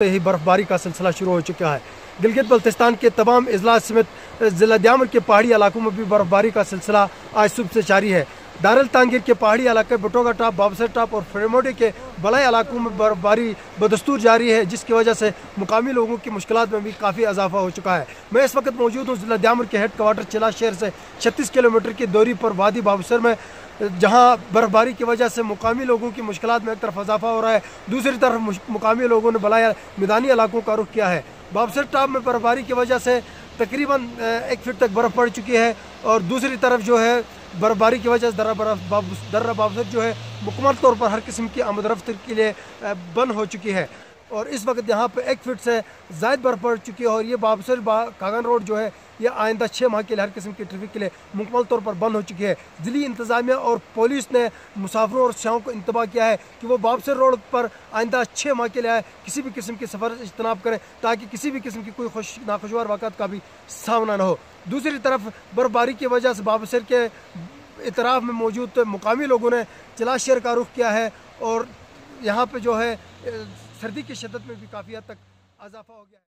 ही बर्फबारी का सिलसिला शुरू हो चुका है। गिलगित बल्तिस्तान के तमाम अजला समेत ज़िला द्यामर के पहाड़ी इलाकों में भी बर्फबारी का सिलसिला आज सुबह से जारी है। दारल तांगीर के पहाड़ी इलाके बटोगा टाप, बाबसर टाप और फ्रेमोडी के बलाई इलाकों में बर्फबारी बदस्तूर जारी है, जिसकी वजह से मुकामी लोगों की मुश्किलात में भी काफ़ी इजाफा हो चुका है। मैं इस वक्त मौजूद हूँ ज़िला द्यामर के हेड क्वार्टर चिला शहर से 36 किलोमीटर की दूरी पर वादी बाबसर में, जहां बर्फबारी की वजह से मुकामी लोगों की मुश्किलात में एक तरफ इजाफा हो रहा है, दूसरी तरफ मुकामी लोगों ने बलाया मैदानी इलाकों का रुख किया है। बाबसर टाप में बर्फबारी की वजह से तकरीबन 1 फीट तक बर्फ़ पड़ चुकी है और दूसरी तरफ जो है बर्फबारी की वजह से दर्रा बाबसर जो है मुकम्मल तौर पर हर किस्म की आमद-रफ्त के लिए बंद हो चुकी है और इस वक्त यहाँ पे 1 फीट से ज़ायद बर्फ़ पड़ चुकी है और ये बाबसर कागन रोड जो है ये आइंदा 6 माह के लिए हर किस्म की ट्रैफिक के लिए मुकम्मल तौर पर बंद हो चुकी है। ज़िली इंतज़ामिया और पुलिस ने मुसाफिरों और सयाहों को इंतबाह किया है कि वो बाबसर रोड पर आइंदा 6 माह के लिए किसी भी किस्म के सफ़र इज्तनाब करें, ताकि किसी भी किस्म की कोई नाखुशगवार वाक़ात का भी सामना न हो। दूसरी तरफ बर्फबारी की वजह से बाबसर के इतराफ़ में मौजूद मुकामी लोगों ने चिला शहर का रुख किया है और यहाँ पर जो है सर्दी की शिद्दत में भी काफ़ी हद तक इजाफा हो गया है।